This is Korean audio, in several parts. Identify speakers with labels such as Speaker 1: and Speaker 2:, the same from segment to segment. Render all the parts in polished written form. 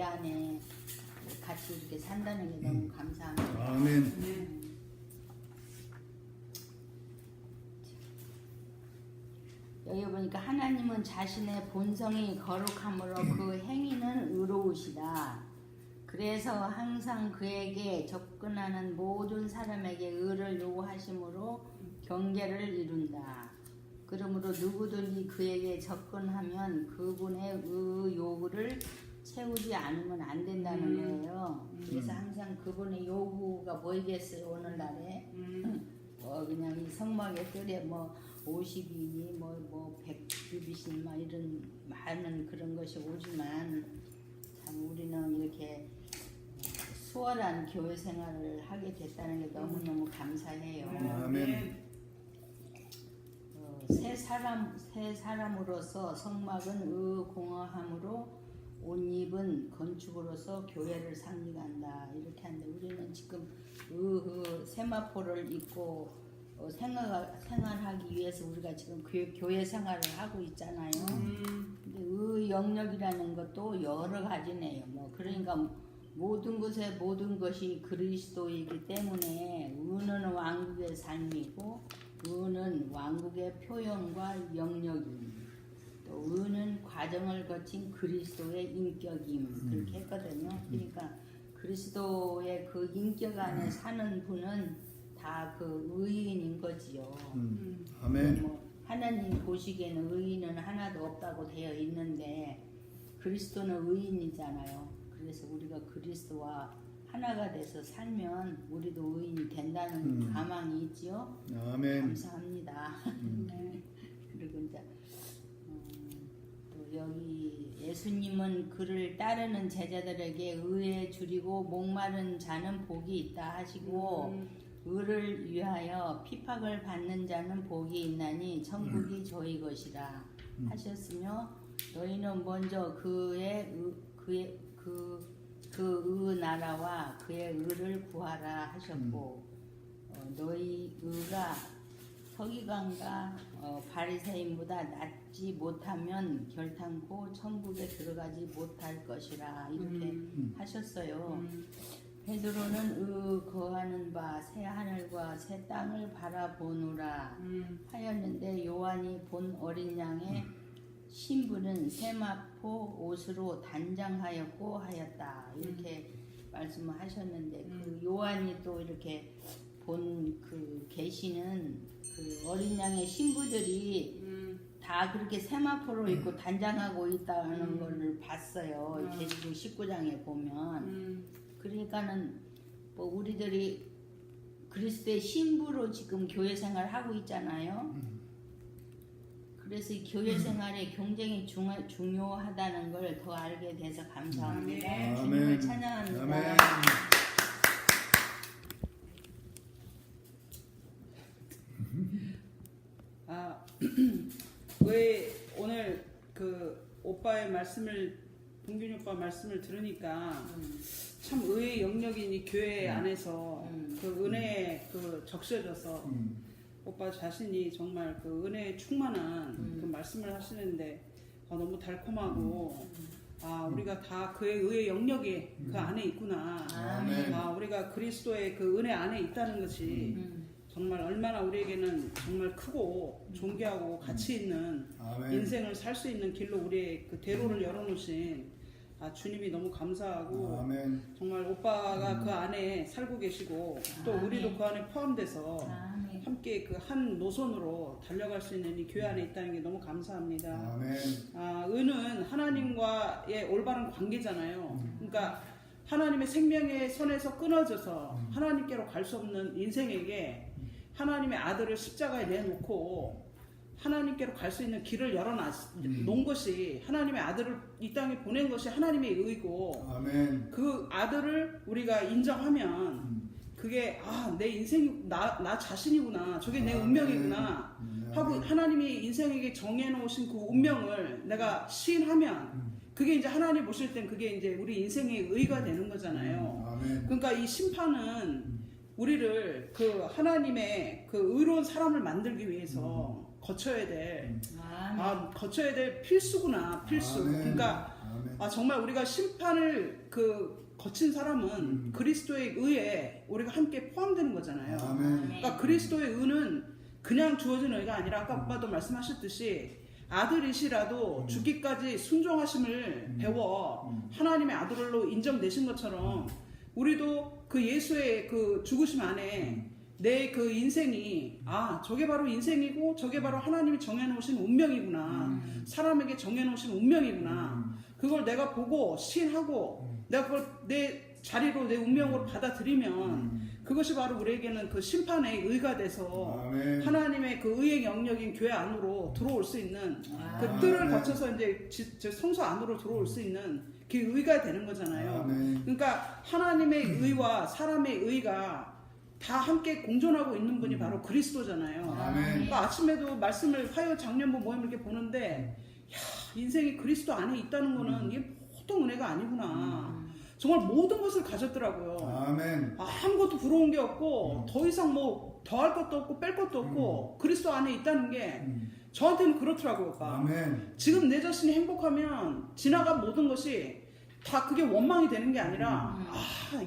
Speaker 1: 교회 안에 같이 이렇게 산다는 게 너무 감사합니다.
Speaker 2: 아멘.
Speaker 1: 여기 보니까 하나님은 자신의 본성이 거룩함으로 그 행위는 의로우시다. 그래서 항상 그에게 접근하는 모든 사람에게 의를 요구하심으로 경계를 이룬다. 그러므로 누구든지 그에게 접근하면 그분의 의 요구를 채우지 않으면 안 된다는 거예요. 그래서 항상 그분의 요구가 뭐이겠어요 오늘날에? 그냥 이 성막의 뜰에 뭐 50이니 뭐 100규빗이니 막 이런 많은 그런 것이 오지만 참 우리는 이렇게 수월한 교회 생활을 하게 됐다는 게 너무너무 감사해요.
Speaker 2: 아멘.
Speaker 1: 새 사람으로서 성막은 의공허함으로 옷 입은 건축으로서 교회를 상징한다. 이렇게 하는데 우리는 지금 세마포를 입고 생활하기 위해서 우리가 지금 교회 생활을 하고 있잖아요. 근데 의 영역이라는 것도 여러 가지네요. 뭐 그러니까 모든 곳에 모든 것이 그리스도이기 때문에 의는 왕국의 삶이고 의는 왕국의 표현과 영역임. 또 의는 과정을 거친 그리스도의 인격임. 그렇게 했거든요. 그러니까 그리스도의 그 인격 안에 사는 분은 다 그 의인인 거지요.
Speaker 2: 아멘.
Speaker 1: 뭐 하나님 보시기에는 의인은 하나도 없다고 되어 있는데 그리스도는 의인이잖아요. 그래서 우리가 그리스도와 하나가 돼서 살면 우리도 의인이 된다는 가망이 있지요.
Speaker 2: 아멘.
Speaker 1: 감사합니다. 그리고 이제 또 여기 예수님은 그를 따르는 제자들에게 의에 줄이고 목마른 자는 복이 있다 하시고 의를 위하여 핍박을 받는 자는 복이 있나니 천국이 저희 것이라 하셨으며 너희는 먼저 그의 나라와 그의 의를 구하라 하셨고 너희 의가 서기관과 바리새인보다 낫지 못하면 결탄코 천국에 들어가지 못할 것이라 이렇게 하셨어요. 베드로는 거하는 바 새 하늘과 새 땅을 바라보노라 하였는데 요한이 본 어린 양의 신부는 세마포 옷으로 단장하였고 하였다 이렇게 말씀을 하셨는데 그 요한이 또 이렇게 본 그 계시는 그 어린 양의 신부들이 다 그렇게 세마포로 입고 단장하고 있다는 거를 봤어요. 계시록 19장에 보면. 그러니까는 뭐 우리들이 그리스도의 신부로 지금 교회 생활을 하고 있잖아요. 그래서 이 교회 생활에 굉장히 중요하다는 걸 더 알게 돼서 감사합니다.
Speaker 2: 아멘.
Speaker 1: 주님을 찬양합니다.
Speaker 2: 아멘.
Speaker 3: 왜 오늘 그 오빠의 말씀을 동균이 오빠 말씀을 들으니까 참 의의 영역인 이 교회 안에서 그 은혜에 그 적셔져서 오빠 자신이 정말 그 은혜에 충만한 그 말씀을 하시는데 너무 달콤하고 우리가 다 그의 의의 영역이 그 안에 있구나.
Speaker 1: 아멘.
Speaker 3: 우리가 그리스도의 그 은혜 안에 있다는 것이 정말 얼마나 우리에게는 정말 크고 존귀하고 가치 있는
Speaker 2: 아멘.
Speaker 3: 인생을 살 수 있는 길로 우리의 그 대로를 열어놓으신 주님이 너무 감사하고
Speaker 2: 아멘.
Speaker 3: 정말 오빠가 그 안에 살고 계시고 또 우리도 그 안에 포함돼서
Speaker 1: 아멘.
Speaker 3: 함께 그 한 노선으로 달려갈 수 있는 이 교회 안에 있다는 게 너무 감사합니다.
Speaker 2: 아멘.
Speaker 3: 의는 하나님과의 올바른 관계잖아요. 그러니까 하나님의 생명의 선에서 끊어져서 하나님께로 갈 수 없는 인생에게 하나님의 아들을 십자가에 내놓고 하나님께로 갈 수 있는 길을 열어놓은 것이 하나님의 아들을 이 땅에 보낸 것이 하나님의 의고
Speaker 2: 아멘.
Speaker 3: 그 아들을 우리가 인정하면 그게 내 인생이 나 자신이구나 저게 내 운명이구나 하고 하나님이 인생에게 정해놓으신 그 운명을 내가 시인하면 그게 이제 하나님 보실 땐 그게 이제 우리 인생의 의가 되는 거잖아요.
Speaker 2: 아멘.
Speaker 3: 그러니까 이 심판은 우리를 그 하나님의 그 의로운 사람을 만들기 위해서 거쳐야 될 필수구나 필수.
Speaker 2: 아멘.
Speaker 3: 그러니까
Speaker 2: 아멘.
Speaker 3: 정말 우리가 심판을 거친 사람은 그리스도의 의에 우리가 함께 포함되는 거잖아요.
Speaker 2: 아멘.
Speaker 3: 그러니까 그리스도의 의는 그냥 주어진 의가 아니라 아까 오빠도 말씀하셨듯이 아들이시라도 죽기까지 순종하심을 배워 하나님의 아들로 인정되신 것처럼 우리도 그 예수의 그 죽으심 안에 내 그 인생이 저게 바로 인생이고 저게 바로 하나님이 정해놓으신 운명이구나. 사람에게 정해놓으신 운명이구나. 그걸 내가 보고 시인하고 내가 그걸 내 자리로 내 운명으로 받아들이면 그것이 바로 우리에게는 그 심판의 의가 돼서
Speaker 2: 아멘.
Speaker 3: 하나님의 그 의의 영역인 교회 안으로 들어올 수 있는 그 뜰을 거쳐서 이제 성소 안으로 들어올 수 있는 그 의가 되는 거잖아요.
Speaker 2: 아멘.
Speaker 3: 그러니까 하나님의 의와 사람의 의가 다 함께 공존하고 있는 분이 바로 그리스도잖아요.
Speaker 2: 아멘.
Speaker 3: 그러니까 아침에도 말씀을 화요 장년부 모임 이렇게 보는데 인생이 그리스도 안에 있다는 거는 이게 보통 은혜가 아니구나. 정말 모든 것을 가졌더라고요.
Speaker 2: 아멘.
Speaker 3: 아무것도 부러운 게 없고 더 이상 뭐 더할 것도 없고 뺄 것도 없고 그리스도 안에 있다는 게 저한테는 그렇더라고요. 오빠.
Speaker 2: 아멘.
Speaker 3: 지금 내 자신이 행복하면 지나간 모든 것이 다 그게 원망이 되는 게 아니라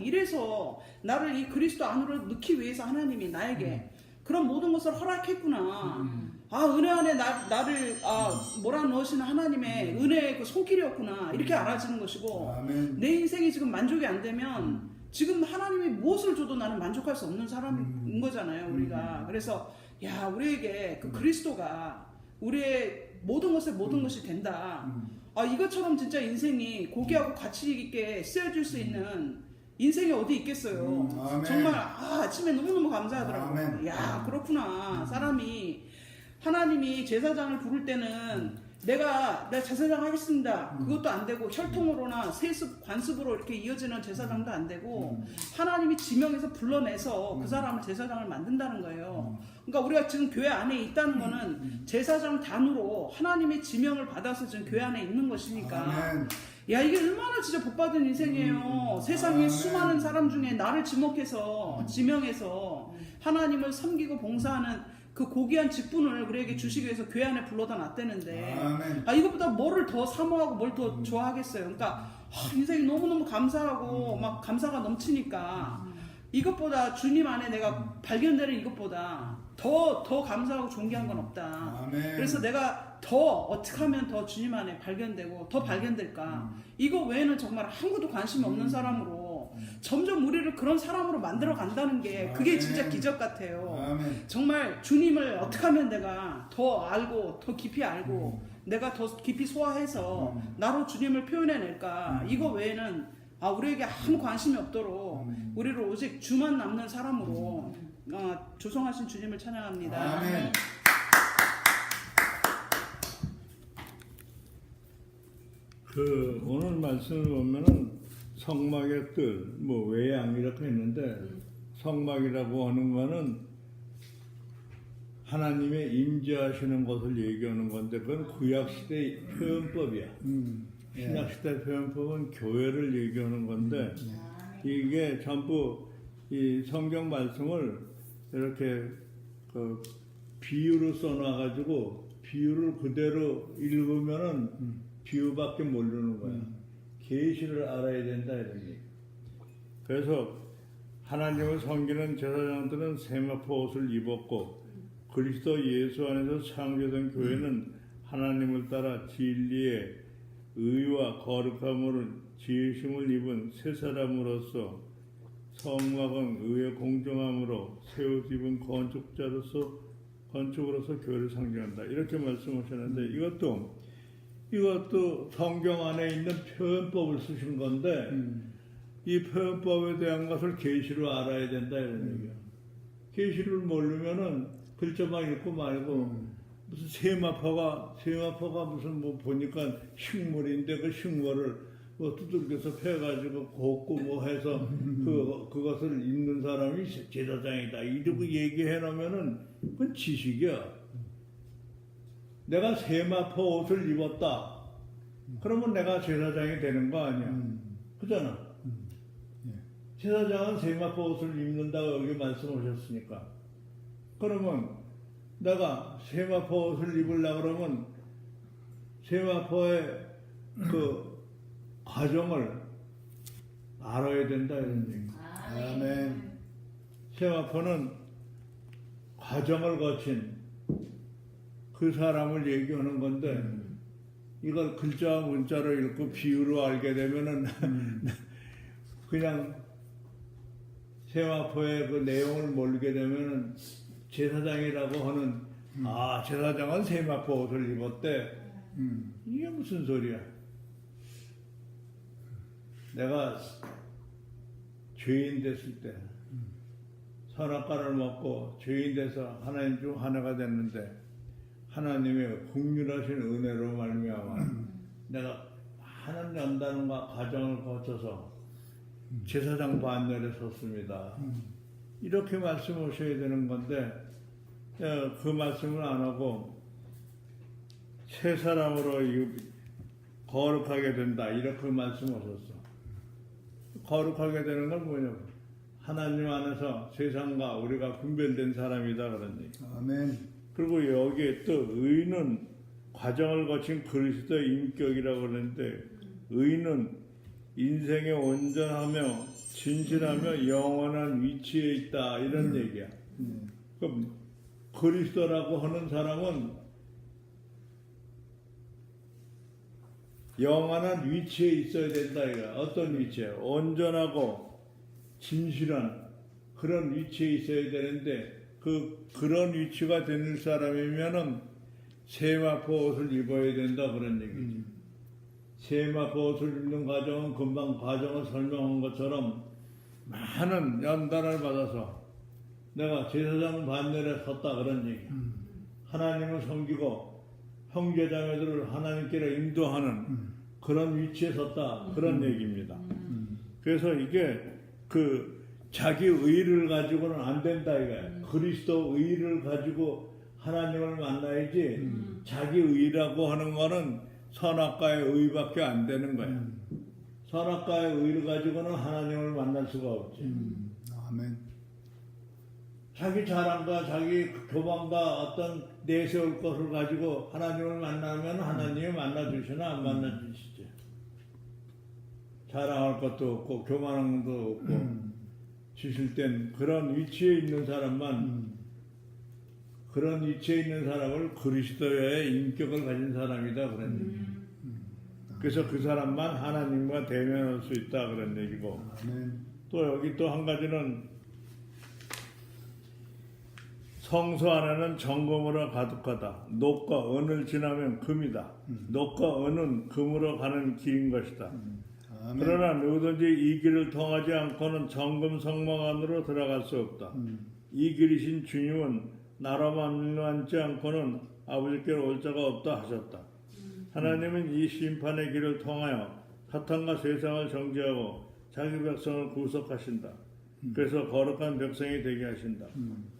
Speaker 3: 이래서 나를 이 그리스도 안으로 넣기 위해서 하나님이 나에게 그런 모든 것을 허락했구나. 은혜 안에 나를 몰아넣으시는 하나님의 은혜의 그 손길이었구나. 이렇게 알아지는 것이고
Speaker 2: 아멘.
Speaker 3: 내 인생이 지금 만족이 안 되면 지금 하나님이 무엇을 줘도 나는 만족할 수 없는 사람인 거잖아요. 우리가. 그래서 우리에게 그 그리스도가 우리의 모든 것이 된다. 이것처럼 진짜 인생이 고귀하고 가치 있게 쓰여질 수 있는 인생이 어디 있겠어요.
Speaker 2: 아멘.
Speaker 3: 정말 아침에 너무너무 감사하더라고요.
Speaker 2: 아멘.
Speaker 3: 그렇구나. 사람이 하나님이 제사장을 부를 때는 내가 제사장 하겠습니다. 그것도 안 되고 혈통으로나 세습, 관습으로 이렇게 이어지는 제사장도 안 되고 하나님이 지명해서 불러내서 그 사람을 제사장을 만든다는 거예요. 그러니까 우리가 지금 교회 안에 있다는 거는 제사장 단으로 하나님의 지명을 받아서 지금 교회 안에 있는 것이니까
Speaker 2: 아멘.
Speaker 3: 이게 얼마나 진짜 복받은 인생이에요. 세상에
Speaker 2: 아멘.
Speaker 3: 수많은 사람 중에 나를 지명해서 하나님을 섬기고 봉사하는 그 고귀한 직분을 우리에게 주시기 위해서 교회 안에 불러다 놨다는데
Speaker 2: 아멘.
Speaker 3: 이것보다 뭐를 더 사모하고 뭘 더 좋아하겠어요. 그러니까 인생이 너무너무 감사하고 막 감사가 넘치니까 이것보다 주님 안에 내가 발견되는 이것보다 더 감사하고 존귀한 건 없다.
Speaker 2: 아멘.
Speaker 3: 그래서 내가 더 어떻게 하면 더 주님 안에 발견되고 더 발견될까. 이거 외에는 정말 아무것도 관심이 없는 사람으로 점점 우리를 그런 사람으로 만들어 간다는 게 그게
Speaker 2: 아멘.
Speaker 3: 진짜 기적 같아요.
Speaker 2: 아멘.
Speaker 3: 정말 주님을 어떻게 하면 내가 더 알고 더 깊이 알고 내가 더 깊이 소화해서 나로 주님을 표현해낼까. 이거 외에는 우리에게 아무 관심이 없도록 우리를 오직 주만 남는 사람으로 조성하신 주님을 찬양합니다.
Speaker 2: 아멘.
Speaker 4: 오늘 말씀을 보면은 성막의 뜰, 외양 이렇게 했는데 성막이라고 하는 거는 하나님의 임재하시는 것을 얘기하는 건데 그건 구약 시대의 표현법이야. 신약 시대 표현법은 교회를 얘기하는 건데 이게 전부 이 성경 말씀을 이렇게 그 비유로 써놔가지고 비유를 그대로 읽으면은 비유밖에 모르는 거야. 계시를 알아야 된다 이런 얘기. 그래서 하나님을 섬기는 제사장들은 세마포 옷을 입었고 그리스도 예수 안에서 창조된 교회는 하나님을 따라 진리의 의와 거룩함으로 지으심을 입은 새 사람으로서 성막은 의의 공정함으로 새옷 입은 건축으로서 교회를 상징한다. 이렇게 말씀하셨는데 이것도 성경 안에 있는 표현법을 쓰신 건데 이 표현법에 대한 것을 계시로 알아야 된다 이런 얘기야. 계시를 모르면은 글자만 읽고 말고 무슨 세마포가 무슨 보니까 식물인데 그 식물을 두들겨서 패가지고 곱고 해서 그것을 읽는 사람이 제사장이다 이러고 얘기해 놓으면은 그건 지식이야. 내가 세마포 옷을 입었다. 그러면 내가 제사장이 되는 거 아니야. 그잖아. 제사장은 세마포 옷을 입는다고 여기 말씀하셨으니까. 그러면 내가 세마포 옷을 입으려고 그러면 세마포의 그 과정을 알아야 된다 이런 얘기.
Speaker 2: 아멘.
Speaker 4: 세마포는 과정을 거친 그 사람을 얘기하는 건데 이걸 글자 문자로 읽고 비유로 알게 되면은 그냥 세마포의 그 내용을 모르게 되면은 제사장이라고 하는 제사장은 세마포 옷을 입었대. 이게 무슨 소리야? 내가 죄인 됐을 때 선악과를 먹고 죄인 돼서 하나님 중 하나가 됐는데 하나님의 긍휼하신 은혜로 말미암아 내가 많은 연단과 과정을 거쳐서 제사장 반열에 섰습니다. 이렇게 말씀하셔야 되는 건데 그 말씀을 안 하고 새 사람으로 거룩하게 된다 이렇게 말씀하셨어. 거룩하게 되는 건 뭐냐고 하나님 안에서 세상과 우리가 분별된 사람이다 그런 얘기.
Speaker 2: 아멘.
Speaker 4: 그리고 여기에 또 의는 과정을 거친 그리스도의 인격이라고 그러는데 의는 인생에 온전하며 진실하며 영원한 위치에 있다 이런 얘기야. 그럼 그리스도라고 하는 사람은 영원한 위치에 있어야 된다 이거야. 어떤 위치에? 온전하고 진실한 그런 위치에 있어야 되는데 그런 위치가 되는 사람이면은 세마포 옷을 입어야 된다 그런 얘기지. 세마포 옷을 입는 과정은 금방 과정을 설명한 것처럼 많은 연단을 받아서 내가 제사장 반열에 섰다 그런 얘기야. 하나님을 섬기고 형제자매들을 하나님께로 인도하는 그런 위치에 섰다 그런 얘기입니다. 그래서 이게 자기 의를 가지고는 안 된다 이거야. 그리스도 의를 가지고 하나님을 만나야지 자기 의라고 하는 거는 선악과의 의밖에 안 되는 거야. 선악과의 의를 가지고는 하나님을 만날 수가 없지.
Speaker 2: 아멘.
Speaker 4: 자기 자랑과 자기 교만과 어떤 내세울 것을 가지고 하나님을 만나면 하나님이 만나주시나 안 만나주시지. 자랑할 것도 없고 교만한 것도 없고 주실 땐 그런 위치에 있는 사람만 그런 위치에 있는 사람을 그리스도의 인격을 가진 사람이다 그런 얘기. 그래서 그 사람만 하나님과 대면할 수 있다 그런 얘기고.
Speaker 2: 아멘.
Speaker 4: 또 여기 또 한 가지는 성소 안에는 정금으로 가득하다. 녹과 은을 지나면 금이다. 녹과 은은 금으로 가는 길인 것이다.
Speaker 2: 아멘.
Speaker 4: 그러나 누구든지 이 길을 통하지 않고는 정금 성막 안으로 들어갈 수 없다. 이 길이신 주님은 나로만 만지 않고는 아버지께로 올 자가 없다 하셨다. 하나님은 이 심판의 길을 통하여 사탄과 세상을 정죄하고 자기 백성을 구속하신다. 그래서 거룩한 백성이 되게 하신다.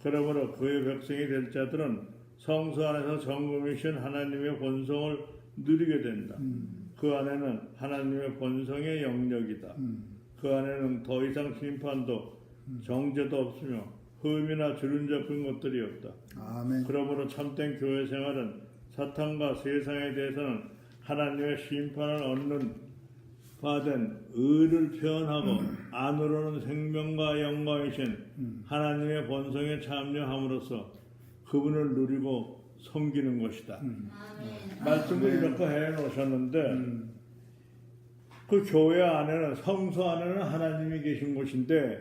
Speaker 4: 그러므로 그의 백성이 될 자들은 성소 안에서 정금이신 하나님의 본성을 누리게 된다. 그 안에는 하나님의 본성의 영역이다. 그 안에는 더 이상 심판도 정죄도 없으며 흠이나 주름 잡힌 것들이 없다.
Speaker 2: 아멘.
Speaker 4: 그러므로 참된 교회 생활은 사탄과 세상에 대해서는 하나님의 심판을 얻는 바된 의를 표현하고 안으로는 생명과 영광이신 하나님의 본성에 참여함으로써 그분을 누리고 섬기는 것이다. 말씀을 이렇게 해놓으셨는데 그 교회 안에는 성소 안에는 하나님이 계신 곳인데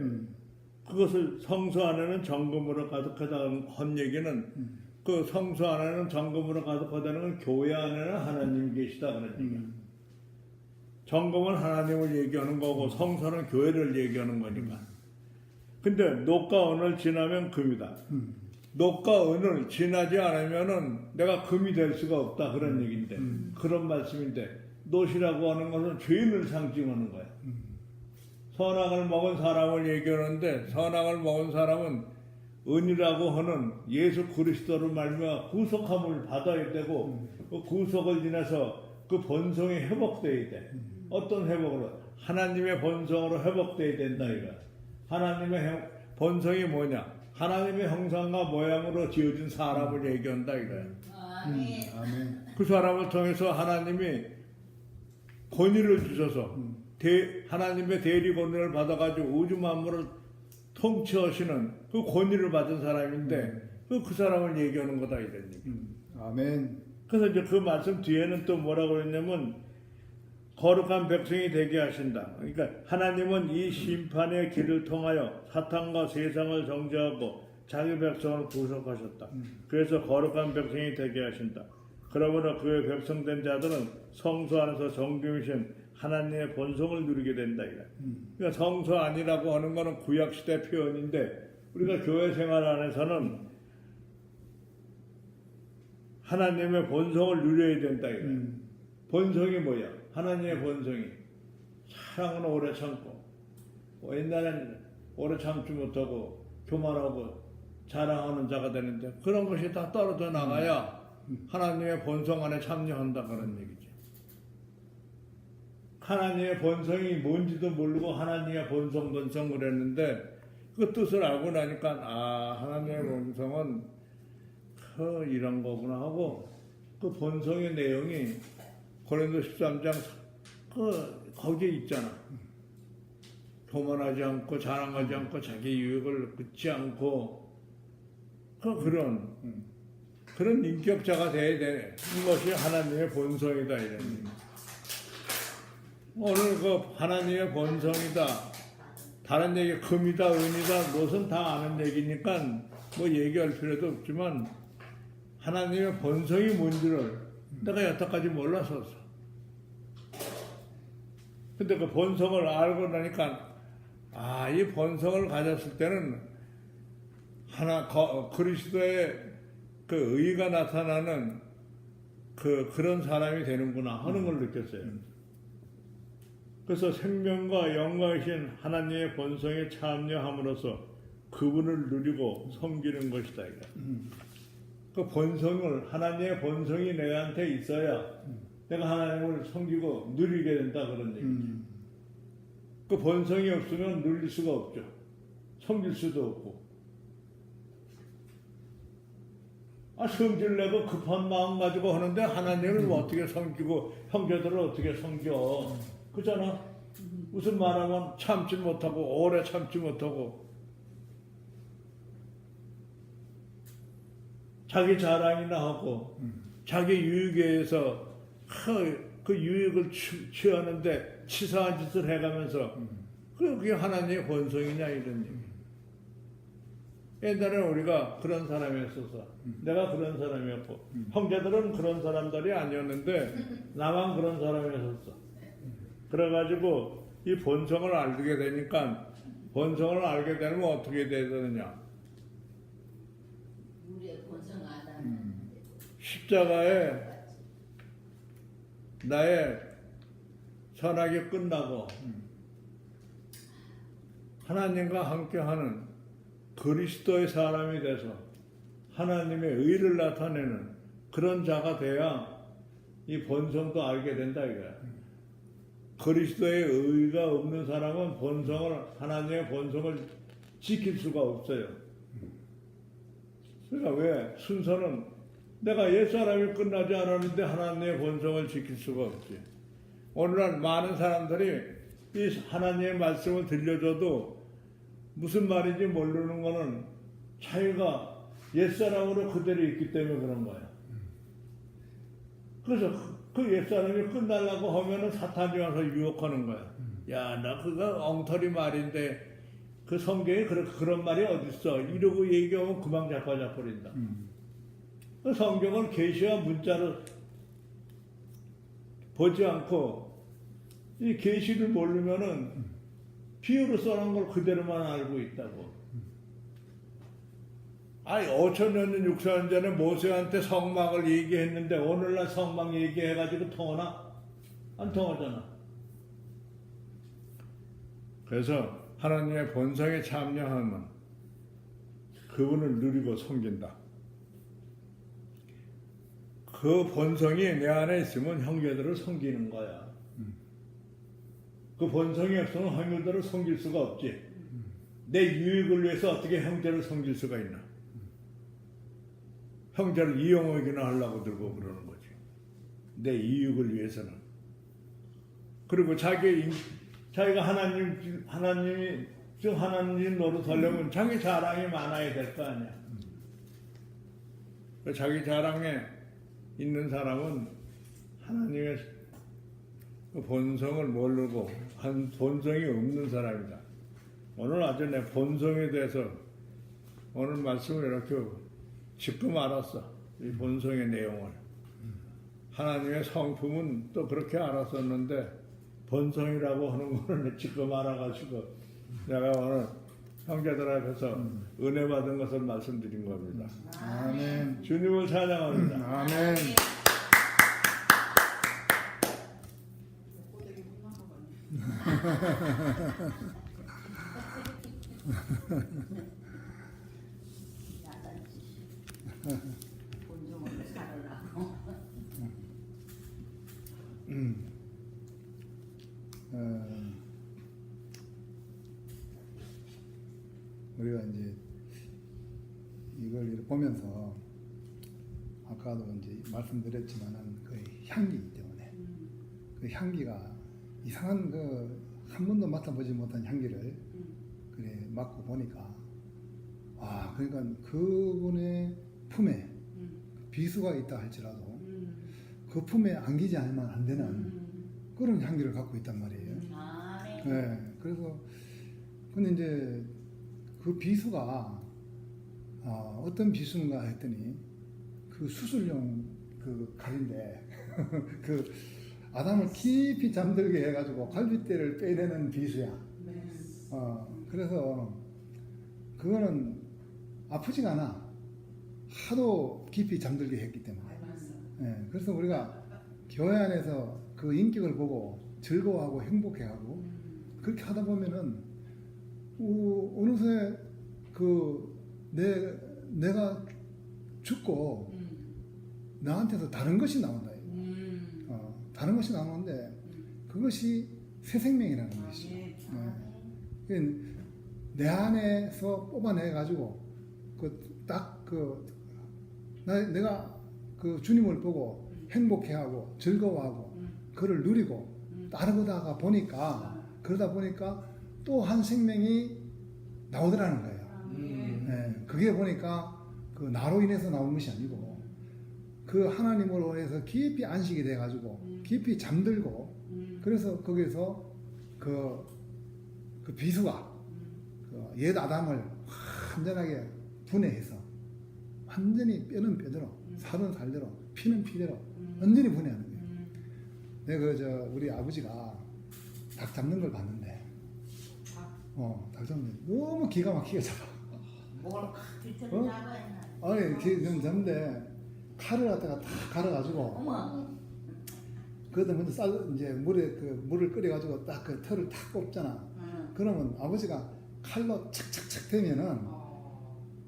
Speaker 4: 그것을 성소 안에는 정금으로 가득하다는 헛 얘기는 그 성소 안에는 정금으로 가득하다는 건 교회 안에는 하나님이 계시다 그런 얘기야. 정금은 하나님을 얘기하는 거고 성소는 교회를 얘기하는 거니까. 근데 녹과 은을 지나면 금이다. 녹과 은을 지나지 않으면은 내가 금이 될 수가 없다 그런 얘기인데 그런 말씀인데 놋이라고 하는 것은 죄인을 상징하는 거야. 선악을 먹은 사람을 얘기하는데 선악을 먹은 사람은 은이라고 하는 예수 그리스도를 말미암아 구속함을 받아야 되고 그 구속을 지나서 그 본성이 회복돼야 돼. 어떤 회복으로? 하나님의 본성으로 회복돼야 된다 이거. 하나님의 본성이 뭐냐? 하나님의 형상과 모양으로 지어진 사람을 얘기한다 이거야.
Speaker 1: 아멘.
Speaker 2: 아멘.
Speaker 4: 그 사람을 통해서 하나님이 권위를 주셔서 하나님의 대리 권위를 받아가지고 우주 만물을 통치하시는 그 권위를 받은 사람인데 그 사람을 얘기하는 거다 이런 얘기.
Speaker 2: 아멘.
Speaker 4: 그래서 이제 그 말씀 뒤에는 또 뭐라고 했냐면 거룩한 백성이 되게 하신다. 그러니까 하나님은 이 심판의 길을 통하여 사탄과 세상을 정죄하고 자기 백성을 구속하셨다. 그래서 거룩한 백성이 되게 하신다. 그러므로 그의 백성된 자들은 성소 안에서 정금이신 하나님의 본성을 누리게 된다. 그러니까 성소 아니라고 하는 것은 구약시대 표현인데 우리가 교회 생활 안에서는 하나님의 본성을 누려야 된다. 본성이 뭐야? 하나님의 본성이 사랑은 오래 참고 옛날엔 오래 참지 못하고 교만하고 자랑하는 자가 되는데 그런 것이 다 떨어져 나가야 하나님의 본성 안에 참여한다 그런 얘기죠. 하나님의 본성이 뭔지도 모르고 하나님의 본성 그랬는데 그 뜻을 알고 나니까 하나님의 본성은 이런 거구나 하고 그 본성의 내용이 고린도 13장 거기에 있잖아. 교만하지 않고 자랑하지 않고 자기 유익을 긋지 않고 그런 인격자가 돼야 되는 것이 하나님의 본성이다 이런 얘기. 오늘 그 하나님의 본성이다. 다른 얘기 금이다 은이다 무엇은 다 아는 얘기니까 뭐 얘기할 필요도 없지만 하나님의 본성이 뭔지를 내가 여태까지 몰랐었어. 근데 그 본성을 알고 나니까 이 본성을 가졌을 때는 그리스도의 그 의가 나타나는 그런 사람이 되는구나 하는 걸 느꼈어요. 그래서 생명과 영광이신 하나님의 본성에 참여함으로써 그분을 누리고 섬기는 것이다. 그 본성을 하나님의 본성이 내한테 있어야 내가 하나님을 섬기고 누리게 된다 그런 얘기죠. 그 본성이 없으면 누릴 수가 없죠. 섬길 수도 없고. 성질 내고 급한 마음 가지고 하는데 하나님을 어떻게 섬기고 형제들을 어떻게 섬겨. 그잖아. 무슨 말하면 참지 못하고 오래 참지 못하고 자기 자랑이나 하고 자기 유익에 의해서 그 유익을 취하는데 치사한 짓을 해가면서 그게 하나님의 본성이냐 이런 얘기. 옛날에 우리가 그런 사람이었어서 내가 그런 사람이었고 형제들은 그런 사람들이 아니었는데 나만 그런 사람이었어. 그래가지고 이 본성을 알게 되니까 본성을 알게 되면 어떻게 되느냐.
Speaker 1: 우리의 본성 아담.
Speaker 4: 십자가에 나의 선악이 끝나고 하나님과 함께하는 그리스도의 사람이 돼서 하나님의 의를 나타내는 그런 자가 돼야 이 본성도 알게 된다 이거야. 그리스도의 의가 없는 사람은 하나님의 본성을 지킬 수가 없어요. 그러니까 왜? 순서는 내가 옛사람이 끝나지 않았는데 하나님의 본성을 지킬 수가 없지. 오늘날 많은 사람들이 이 하나님의 말씀을 들려줘도 무슨 말인지 모르는 거는 자기가 옛사람으로 그대로 있기 때문에 그런 거야. 그래서 그 옛사람이 끝나려고 하면은 사탄이 와서 유혹하는 거야. 야, 나 그거 엉터리 말인데 그 성경에 그런 말이 어딨어. 이러고 얘기하면 금방 자빠져버린다. 그 성경을 계시와 문자로 보지 않고 이 계시를 모르면은 비유로 써놓은 걸 그대로만 알고 있다고. 5,000년, 6,000년 전에 모세한테 성막을 얘기했는데 오늘날 성막 얘기해가지고 통하나? 안 통하잖아. 그래서 하나님의 본성에 참여하면 그분을 누리고 섬긴다. 그 본성이 내 안에 있으면 형제들을 섬기는 거야. 그 본성이 없으면 형제들을 섬길 수가 없지. 내 유익을 위해서 어떻게 형제를 섬길 수가 있나? 형제를 이용하기나 하려고 들고 그러는 거지. 내 이익을 위해서는. 그리고 자기가 하나님 노릇하려면 자기 자랑이 많아야 될 거 아니야. 자기 자랑에 있는 사람은 하나님의 그 본성을 모르고 한 본성이 없는 사람이다. 오늘 아주 내 본성에 대해서 오늘 말씀을 이렇게 지금 알았어. 이 본성의 내용을. 하나님의 성품은 또 그렇게 알았었는데 본성이라고 하는 거는 지금 알아가지고 내가 오늘 형제들 앞에서 은혜 받은 것을 말씀드린 겁니다.
Speaker 2: 아멘.
Speaker 4: 주님을 찬양합니다.
Speaker 2: 아멘.
Speaker 1: 야단지. 본종으로 살으라고.
Speaker 2: 우리가 이제 이걸 이렇게 보면서 아까도 이제 말씀드렸지만은 그 향기이기 때문에 그 향기가 이상한 그 한 번도 맡아보지 못한 향기를 그래 맡고 보니까 와 그러니까 그분의 품에 비수가 있다 할지라도 그 품에 안기지 않으면 안 되는 그런 향기를 갖고 있단 말이에요. 네, 그래서 근데 이제 그 비수가 어떤 비수인가 했더니 그 수술용 그 칼인데 그 아담을 깊이 잠들게 해가지고 갈빗대를 빼내는 비수야. 그래서 그거는 아프지가 않아. 하도 깊이 잠들게 했기 때문에. 네, 그래서 우리가 교회 안에서 그 인격을 보고 즐거워하고 행복해하고 그렇게 하다 보면은 어느새 그 내가 죽고 나한테서 다른 것이 나온다. 다른 것이 나오는데 그것이 새 생명이라는 것이죠. 네. 내 안에서 뽑아내 가지고 내가 그 주님을 보고 행복해하고 즐거워하고 그를 누리고 따르다가 보니까 그러다 보니까 또 한 생명이 나오더라는 거예요. 네. 그게 보니까 그 나로 인해서 나온 것이 아니고 그 하나님으로 해서 깊이 안식이 돼 가지고 깊이 잠들고 그래서 거기서 그 비수가 그 옛 아담을 완전하게 분해해서 완전히 뼈는 뼈대로 살은 살대로 피는 피대로 완전히 분해하는 거예요. 내가 우리 아버지가 닭 잡는 걸 봤는데 닭 잡는 너무 기가 막히게 잡아.
Speaker 1: 뭘 뒤틀어 잡아야
Speaker 2: 아니 기가 잡는데 칼을 갖다가 다 갈아가지고
Speaker 1: 어머.
Speaker 2: 그것도 먼저 이제 물을 끓여가지고 딱 그 털을 탁 뽑잖아. 그러면 아버지가 칼로 착착착 대면은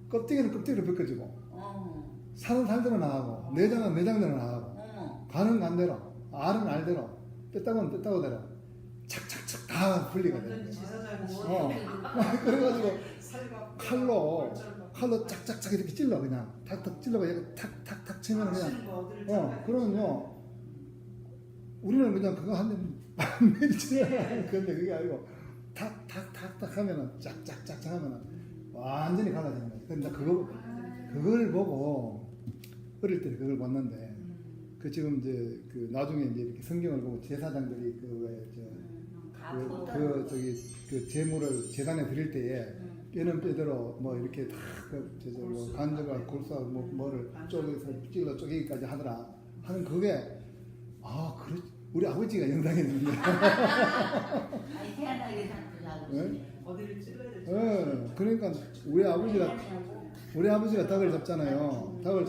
Speaker 2: 껍데기는 껍데기로 벗겨지고 살은 살대로 나가고 내장은 내장대로 나가고 간은 간대로 알은 알대로 뼈다구는 뼈다구대로 착착착 다 분리가 돼. 그래가지고 칼로 짝짝짝 이렇게 찔러 그냥 탁탁 찔러가 탁탁탁 치면 그냥 그러면요 우리는 그냥 그거 한 대 매리치려 근데 그게 아니고 탁탁탁탁 하면은 짝짝짝짝 하면은 완전히 갈라지는 거지. 근데 그걸 보고 어릴 때 그걸 봤는데 그 지금 이제 그 나중에 이제 이렇게 성경을 보고 제사장들이 그 제물을 제단에 드릴 때에 뼈는 뼈대로 뭐 이렇게 다 뭐 간접과 골사 뭐를 쪼개서 찔러 쪼개기까지 하더라 하는 그게 그래 우리 아버지가 영상했는데
Speaker 1: 아니 태어나게 상처하고
Speaker 3: 어디를 찔러야 될지.
Speaker 2: 그러니까 우리 아버지가 닭을 잡잖아요. 닭을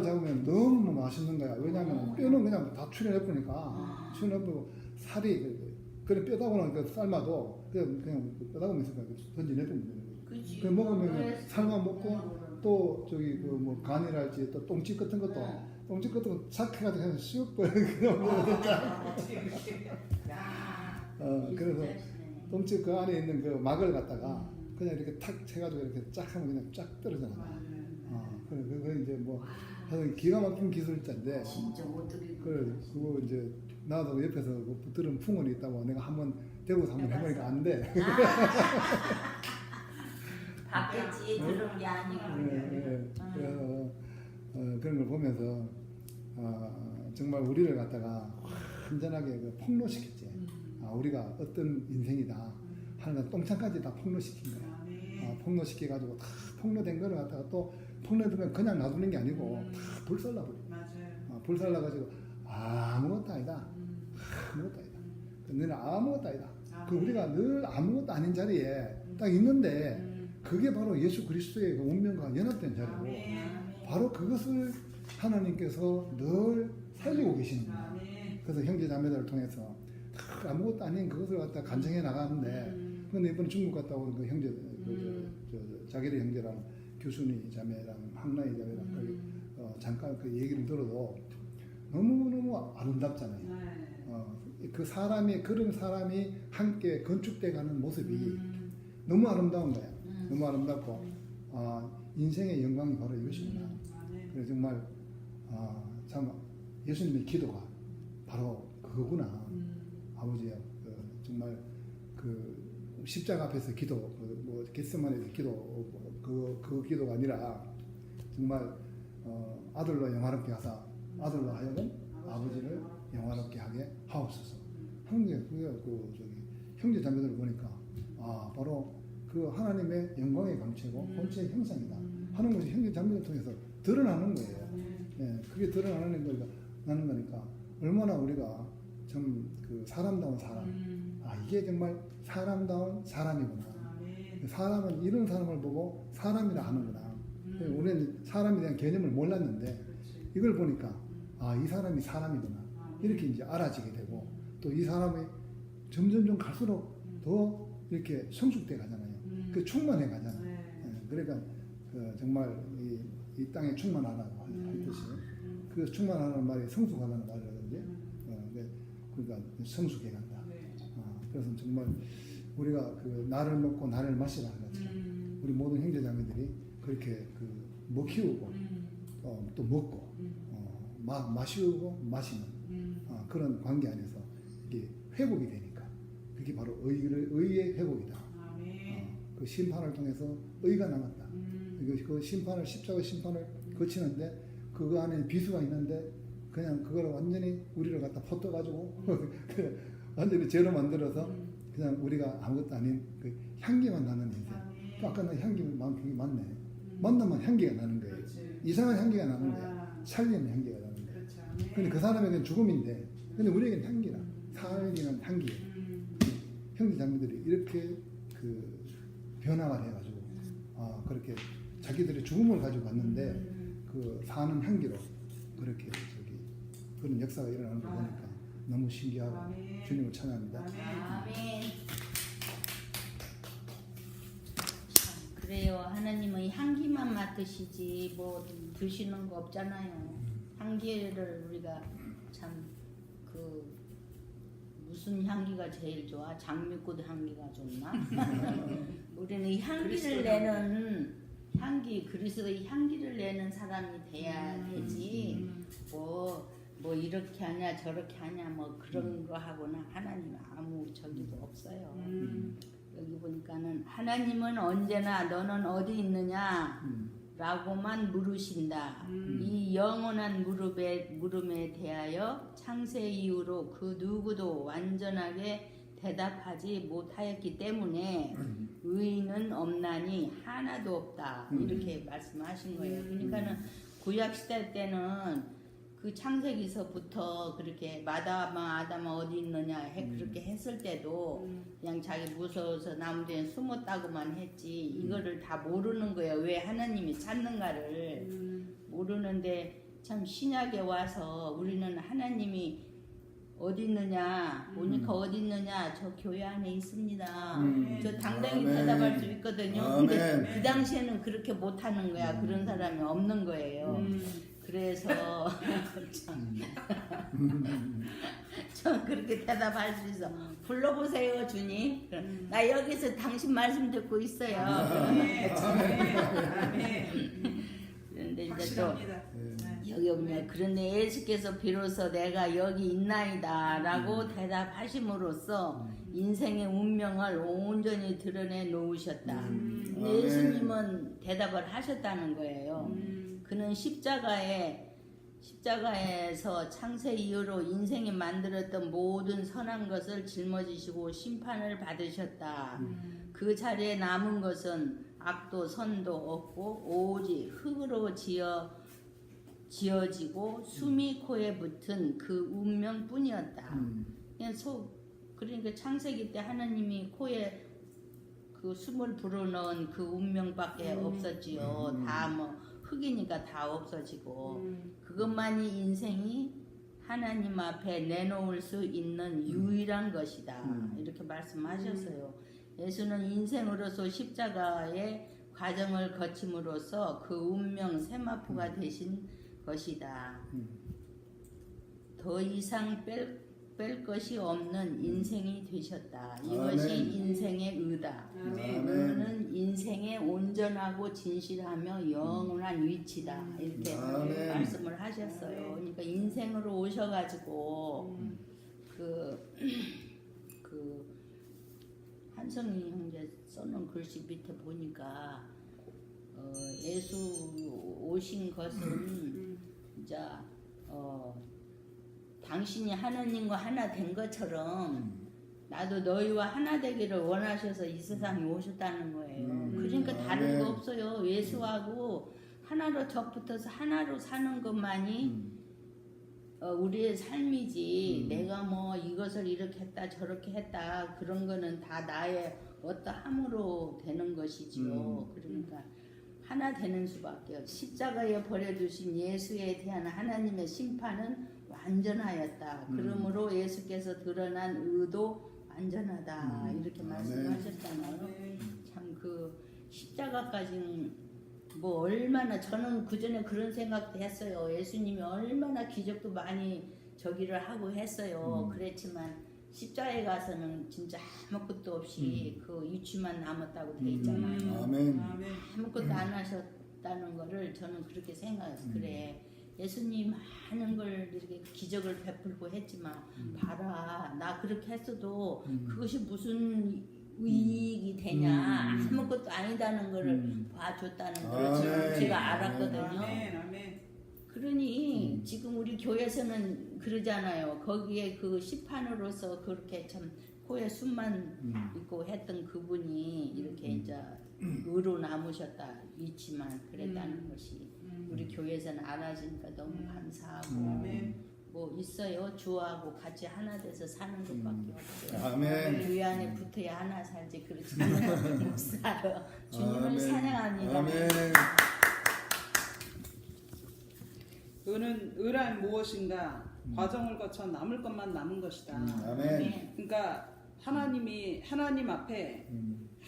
Speaker 2: 잡으면 너무 맛있는 거야. 왜냐하면 뼈는 그냥 다 출연해보니까 출연해보고 살이 그래 뼈다구는 삶아도 그냥 뼈다구만 있으니까 던져내보면 되는 거지. 그 먹으면 삶아 먹고 또 저기 그 뭐 간이랄지 또 똥집 같은 것도 똥집 같은 거 착해가지고 그냥 슉 그냥 진짜. 그래서 똥집 그 안에 있는 그 막을 갖다가 그냥 이렇게 탁 해가지고 이렇게 쫙 하면 그냥 쫙 떨어져나. 그래 그거 이제 뭐 하여튼 기가 막힌 기술자인데.
Speaker 1: 진짜 어떻게
Speaker 2: 그거 이제 나도 옆에서 그 들은 풍언이 있다고 내가 한번 데리고서 한번 해보니까 안 돼.
Speaker 1: 받겠지 들은 게 아니고.
Speaker 2: 그래서 그런 걸 보면서 정말 우리를 갖다가 완전하게 그 폭로시켰지. 우리가 어떤 인생이다 하는 똥창까지 다 폭로시킨 거야. 폭로시켜가지고 다 폭로된 거를 갖다가 또 폭로되면 그냥 놔두는 게 아니고 다 불살라버려.
Speaker 3: 맞아요.
Speaker 2: 불살라가지고 아무것도 아니다. 아무것도 아니다. 너는 아무것도 아니다. 그 우리가 늘 아무것도 아닌 자리에 딱 있는데 그게 바로 예수 그리스도의 그 운명과 연합된 자리고 바로 그것을 하나님께서 늘 살리고 계시는 거야. 그래서 형제 자매들을 통해서 아무것도 아닌 그것을 갖다 간증해 나가는데 근데 이번에 중국 갔다 온 그 형제 자기네 형제랑 교순이 자매랑 항나이 자매랑 잠깐 그 얘기를 들어도 너무너무 아름답잖아요. 그 사람이 그런 사람이 함께 건축돼 가는 모습이 너무 아름다운 거야. 너무 아름답고 인생의 영광이 바로 이것입니다. 그래서 정말 참 예수님의 기도가 바로 그거구나. 아버지야 정말 그 십자가 앞에서 기도 뭐 겟세마네에서 기도 그 기도가 아니라 정말 아들로 영화롭게 하사 아들로 하여금 아버지를 영화롭게 하게 하옵소서. 형제 자매들을 보니까 바로 그 하나님의 영광의 광채고 본체의 형상이다 하는 것이 형제 자매를 통해서 드러나는 거예요. 예, 그게 드러나는 거니까 얼마나 우리가 참 그 사람다운 사람. 이게 정말 사람다운 사람이구나. 사람은 이런 사람을 보고 사람이라 하는구나. 우리는 사람에 대한 개념을 몰랐는데 이걸 보니까 이 사람이 사람이구나. 이렇게 이제 알아지게 되고 또 이 사람이 점점 갈수록 더 이렇게 성숙돼 가잖아요. 그 충만해 가잖아요. 예, 그러니까 정말 이 땅에 충만하라고 할 듯이 그 충만하는 말이 성숙하다는 말이라든지 그러니까 성숙해 간다. 그래서 정말 우리가 그 나를 먹고 나를 마시라는 것처럼 우리 모든 형제자매들이 그렇게 뭐 키우고 또 먹고 마시고 마시는 그런 관계 안에서 이게 회복이 되니까 그게 바로 의의 회복이다. 그 심판을 통해서 의가 남았다. 그 심판을 십자가 심판을 거치는데 그거 안에 비수가 있는데 그냥 그걸 완전히 우리를 갖다 퍼떠가지고 완전히 죄로 만들어서 그냥 우리가 아무것도 아닌 그 향기만 나는 인생. 또 아까 나 향기 그게 맞네. 만나면 향기가 나는 거예요. 이상한 향기가 나는 거야. 살리는 향기가 나는 거야. 근데 그 사람에게는 죽음인데, 근데 우리에게는 향기라. 살리는 향기. 형제 자매들이 이렇게 그 변화가 돼가지고 그렇게 자기들의 죽음을 가지고 갔는데 그 사는 향기로 그렇게 그런 역사가 일어나는 거 보니까 너무 신기하고 주님을 찬양합니다.
Speaker 1: 아멘. 그래요. 하나님은 향기만 맡으시지 뭐 드시는 거 없잖아요. 향기를 우리가 참 무슨 향기가 제일 좋아? 장미꽃 향기가 좋나? 우리는 이 향기를 내는 그리스도의 향기를 내는 사람이 돼야 되지. 뭐 이렇게 하냐 저렇게 하냐 뭐 그런 거 하고는 하나님 아무 저기도 없어요. 여기 보니까는 하나님은 언제나 너는 어디 있느냐 라고만 물으신다. 이 영원한 물음에 대하여 창세 이후로 그 누구도 완전하게 대답하지 못하였기 때문에 의인은 없나니 하나도 없다. 이렇게 말씀하신 거예요. 그러니까는 구약 시대 때는 그 창세기서부터 그렇게 아담아 어디 있느냐 그렇게 했을 때도 그냥 자기 무서워서 나무 뒤에 숨었다고만 했지 이거를 다 모르는 거예요. 왜 하나님이 찾는가를 모르는데 참 신약에 와서 우리는 하나님이 어디 있느냐 보니까 어디 있느냐 저 교회 안에 있습니다. 저 당당히 대답할 수 있거든요. 근데 그 당시에는 그렇게 못하는 거야. 그런 사람이 없는 거예요. 그래서 저 그렇게 대답할 수 있어. 불러보세요 주님. 나 여기서 당신 말씀 듣고 있어요. 그런데 이제 이제 또
Speaker 3: 확실합니다. 네.
Speaker 1: 여기 없냐. 그런데 예수께서 비로소 내가 여기 있나이다라고 대답하심으로써 인생의 운명을 온전히 드러내 놓으셨다. 근데 예수님은 대답을 하셨다는 거예요. 그는 십자가에서 창세 이후로 인생이 만들었던 모든 선한 것을 짊어지시고 심판을 받으셨다. 그 자리에 남은 것은 악도 선도 없고 오직 흙으로 지어지고 숨이 코에 붙은 그 운명뿐이었다. 그러니까 창세기 때 하나님이 코에 그 숨을 불어넣은 그 운명밖에 없었지요. 다 뭐 흙이니까 다 없어지고 그것만이 인생이 하나님 앞에 내놓을 수 있는 유일한 것이다. 이렇게 말씀하셨어요. 예수는 인생으로서 십자가의 과정을 거침으로써 그 운명 세마포가 되신 것이다. 더 이상 뺄 것이 없는 인생이 되셨다. 이것이
Speaker 2: 아멘.
Speaker 1: 인생의 의다.
Speaker 3: 아멘.
Speaker 1: 의는 인생의 온전하고 진실하며 영원한 위치다. 이렇게
Speaker 2: 아멘.
Speaker 1: 말씀을 하셨어요. 그러니까 인생으로 오셔가지고 그 한성희 형제 써놓은 글씨 밑에 보니까 예수 오신 것은 이제 당신이 하나님과 하나 된 것처럼 나도 너희와 하나 되기를 원하셔서 이 세상에 오셨다는 거예요. 그러니까 다른 거 없어요. 예수하고 하나로 접붙어서 하나로 사는 것만이 우리의 삶이지. 내가 뭐 이것을 이렇게 했다 저렇게 했다 그런 거는 다 나의 어떠함으로 되는 것이지요. 그러니까 하나 되는 수밖에 없어요. 십자가에 버려주신 예수에 대한 하나님의 심판은 완전하였다. 그러므로 예수께서 드러난 의도 완전하다. 이렇게 말씀하셨잖아요. 참 그 십자가까지는 뭐 얼마나 저는 그 전에 그런 생각도 했어요. 예수님이 얼마나 기적도 많이 저기를 하고 했어요. 그랬지만 십자가에 가서는 진짜 아무것도 없이 그 유치만 남았다고 돼 있잖아요.
Speaker 2: 아멘.
Speaker 1: 아무것도 안 하셨다는 거를 저는 그렇게 생각했어요. 그래 예수님 많은 걸 이렇게 기적을 베풀고 했지만 봐라 나 그렇게 했어도 그것이 무슨 이익이 되냐 아무것도 아니다는 거를 봐줬다는 걸 제가 알았거든요. 그러니 지금 우리 교회에서는 그러잖아요. 거기에 그 시판으로서 그렇게 참 코에 숨만 있고 했던 그분이 이렇게 이제 의로 남으셨다 있지만 그랬다는 것이 우리 교회에서는 알아지니까 너무 감사하고 뭐 있어요. 주하고 같이 하나 돼서 사는 것밖에 없어요.
Speaker 2: 아멘.
Speaker 1: 교회 안에 붙어야 하나 살지 그렇지는 못 살아. 주님을
Speaker 2: 아멘.
Speaker 1: 찬양합니다.
Speaker 2: 아멘.
Speaker 3: 의란 무엇인가? 과정을 거쳐 남을 것만 남은 것이다.
Speaker 2: 아멘.
Speaker 3: 그러니까 하나님 앞에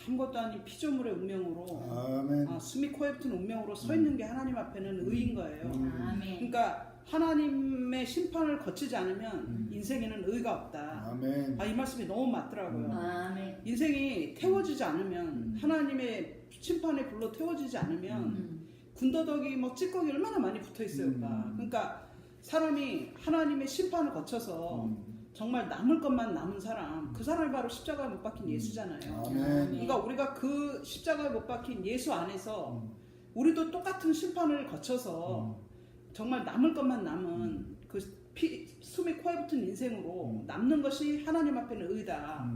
Speaker 3: 아무것도 아닌 피조물의 운명으로
Speaker 2: 아멘.
Speaker 3: 숨이 코에 붙은 운명으로 서 있는 게 하나님 앞에는 의인 거예요.
Speaker 1: 아멘.
Speaker 3: 그러니까 하나님의 심판을 거치지 않으면 인생에는 의가 없다.
Speaker 2: 아멘.
Speaker 3: 이 말씀이 너무 맞더라고요.
Speaker 1: 아멘.
Speaker 3: 인생이 태워지지 않으면 하나님의 심판의 불로 태워지지 않으면 군더더기 뭐 찌꺼기 얼마나 많이 붙어 있어요, 오빠. 그러니까 사람이 하나님의 심판을 거쳐서 정말 남을 것만 남은 사람, 그 사람이 바로 십자가에 못 박힌 예수잖아요.
Speaker 2: 아멘.
Speaker 3: 그러니까 우리가 그 십자가에 못 박힌 예수 안에서 우리도 똑같은 심판을 거쳐서 정말 남을 것만 남은 그 숨이 코에 붙은 인생으로 남는 것이 하나님 앞에는 의다.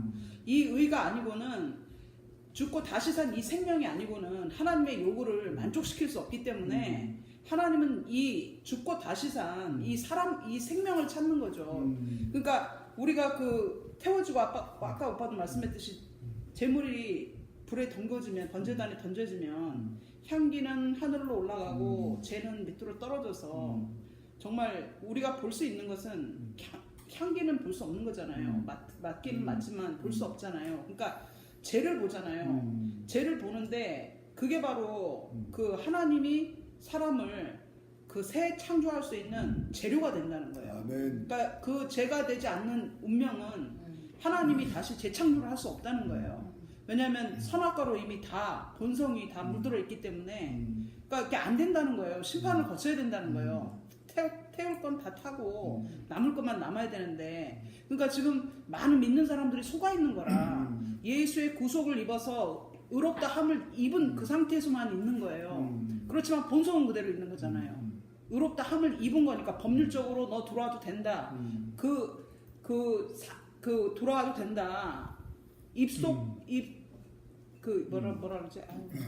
Speaker 3: 이 의가 아니고는 죽고 다시 산 이 생명이 아니고는 하나님의 요구를 만족시킬 수 없기 때문에 하나님은 이 죽고 다시 산 이 생명을 찾는 거죠. 그러니까 우리가 그 태워지고 아까 오빠도 말씀했듯이 재물이 불에 던져지면 향기는 하늘로 올라가고 죄는 밑으로 떨어져서 정말 우리가 볼 수 있는 것은 향기는 볼 수 없는 거잖아요. 맞기는 맞지만 볼 수 없잖아요. 그러니까 죄를 보잖아요. 죄를 보는데 그게 바로 그 하나님이 사람을 그 새 창조할 수 있는 재료가 된다는 거예요.
Speaker 2: 아멘.
Speaker 3: 그러니까 그 죄가 되지 않는 운명은 하나님이 다시 재창조를 할 수 없다는 거예요. 왜냐하면 선악과로 이미 다 본성이 다 물들어 있기 때문에 그러니까 이게 안 된다는 거예요. 심판을 거쳐야 된다는 거예요. 태울 건 다 타고 남을 것만 남아야 되는데 그러니까 지금 많은 믿는 사람들이 속아 있는 거라 예수의 구속을 입어서 의롭다 함을 입은 그 상태에서만 있는 거예요. 그렇지만 본성은 그대로 있는 거잖아요. 의롭다 함을 입은 거니까 법률적으로 너 들어와도 된다. 돌아와도 된다. 뭐라 그러지?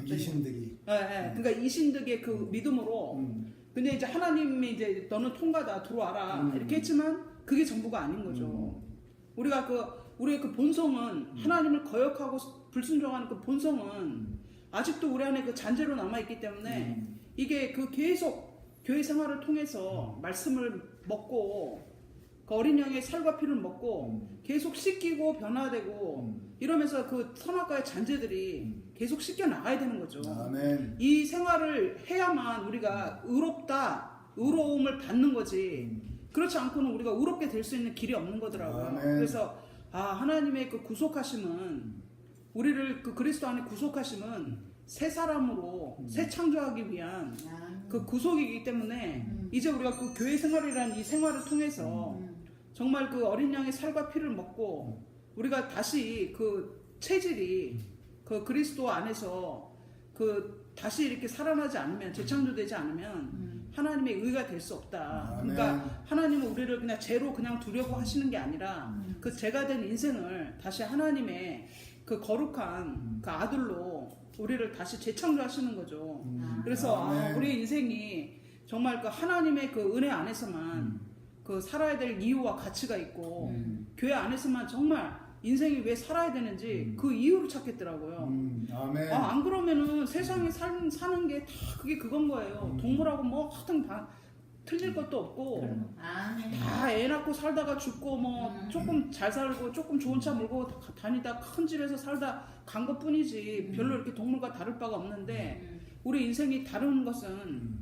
Speaker 2: 이신득이.
Speaker 3: 그러니까 이신득의 그 믿음으로. 근데 이제 하나님이 이제 너는 통과다 들어와라 이렇게 했지만 그게 전부가 아닌 거죠. 우리의 그 본성은 하나님을 거역하고 불순종하는 그 본성은 아직도 우리 안에 그 잔재로 남아 있기 때문에 이게 그 계속 교회 생활을 통해서 말씀을 먹고 그 어린 양의 살과 피를 먹고 계속 씻기고 변화되고 이러면서 그 선악과의 잔재들이 계속 씻겨 나가야 되는 거죠.
Speaker 2: 아멘.
Speaker 3: 이 생활을 해야만 우리가 의로움을 받는 거지. 그렇지 않고는 우리가 의롭게 될 수 있는 길이 없는 거더라고요.
Speaker 2: 아멘.
Speaker 3: 그래서 하나님의 그 구속하심은 우리를 그 그리스도 안에 구속하심은 새 사람으로 새 창조하기 위한 그 구속이기 때문에 이제 우리가 그 교회 생활이라는 이 생활을 통해서 정말 그 어린 양의 살과 피를 먹고 우리가 다시 그 체질이 그 그리스도 안에서 그 다시 이렇게 살아나지 않으면 재창조되지 않으면 하나님의 의가 될 수 없다. 그러니까 하나님은 우리를 그냥 죄로 그냥 두려고 하시는 게 아니라 그 죄가 된 인생을 다시 하나님의 그 거룩한 그 아들로 우리를 다시 재창조하시는 거죠. 그래서 우리의 인생이 정말 그 하나님의 그 은혜 안에서만 그 살아야 될 이유와 가치가 있고 교회 안에서만 정말 인생이 왜 살아야 되는지 그 이유를 찾겠더라고요.
Speaker 2: 아멘.
Speaker 3: 안 그러면은 세상에 사는 게 다 그게 그건 거예요. 동물하고 뭐 하여튼 틀릴 것도 없고 다 애 낳고 살다가 죽고 뭐 조금 잘 살고 조금 좋은 차 몰고 다니다 큰 집에서 살다 간 것뿐이지 별로 이렇게 동물과 다를 바가 없는데 우리 인생이 다른 것은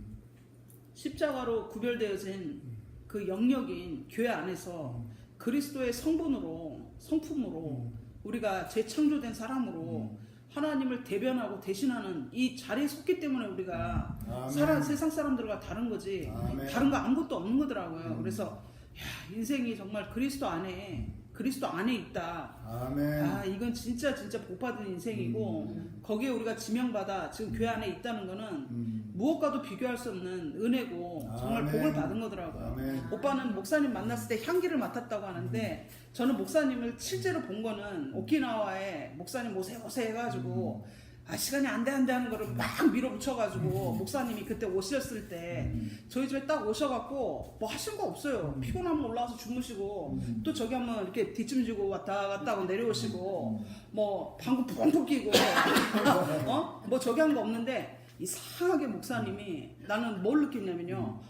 Speaker 3: 십자가로 구별되어진 그 영역인 교회 안에서 그리스도의 성품으로 우리가 재창조된 사람으로 하나님을 대변하고 대신하는 이 자리에 섰기 때문에 우리가 세상 사람들과 다른 거지 다른 거 아무것도 없는 거더라고요. 그래서 인생이 정말 그리스도 안에 있다.
Speaker 2: 아멘.
Speaker 3: 이건 진짜 복받은 인생이고 거기에 우리가 지명받아 지금 교회 안에 있다는 거는 무엇과도 비교할 수 없는 은혜고 정말 복을 받은 거더라고요. 오빠는 목사님 만났을 때 향기를 맡았다고 하는데 저는 목사님을 실제로 본 거는 오키나와에 목사님 오세요 해가지고 시간이 안 돼 하는 거를 막 밀어붙여가지고 목사님이 그때 오셨을 때 저희 집에 딱 오셔갖고 뭐 하신 거 없어요. 피곤하면 올라와서 주무시고 또 저기 한번 이렇게 뒷짐지고 왔다 갔다 하고 내려오시고 뭐 방구 뻥뻥 끼고 뭐 저기 한 거 없는데 이상하게 목사님이 나는 뭘 느꼈냐면요.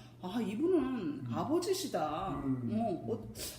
Speaker 3: 이분은 아버지시다.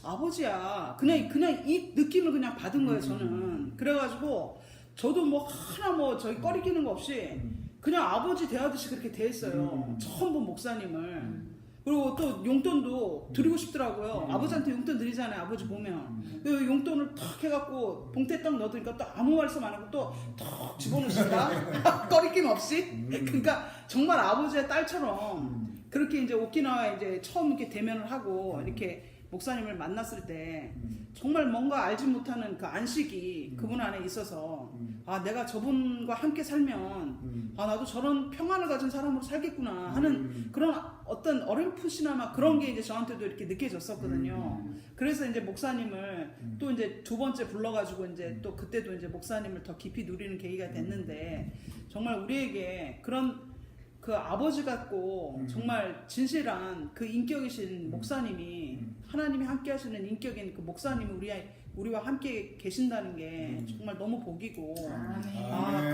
Speaker 3: 아버지야. 그냥 이 느낌을 그냥 받은 거예요, 저는. 그래가지고 저도 뭐 하나 뭐 저기 꺼리 끼는 거 없이 그냥 아버지 대하듯이 그렇게 대했어요. 처음 본 목사님을. 그리고 또 용돈도 드리고 싶더라고요. 아버지한테 용돈 드리잖아요, 아버지 보면. 그 용돈을 탁 해갖고 봉투에 딱 넣어두니까 또 아무 말씀 안 하고 또 탁 집어넣으시다. 꺼리낌 없이. 그러니까 정말 아버지의 딸처럼 그렇게 이제 오키나와에 이제 처음 이렇게 대면을 하고 이렇게 목사님을 만났을 때 정말 뭔가 알지 못하는 그 안식이 그분 안에 있어서 내가 저분과 함께 살면 나도 저런 평안을 가진 사람으로 살겠구나 하는 그런 어떤 어렴풋이나 막 그런 게 이제 저한테도 이렇게 느껴졌었거든요. 그래서 이제 목사님을 또 이제 두 번째 불러가지고 이제 또 그때도 이제 목사님을 더 깊이 누리는 계기가 됐는데 정말 우리에게 그런 그 아버지 같고 정말 진실한 그 인격이신 목사님이 하나님이 함께 하시는 인격인 그 목사님이 우리와 함께 계신다는 게 정말 너무 복이고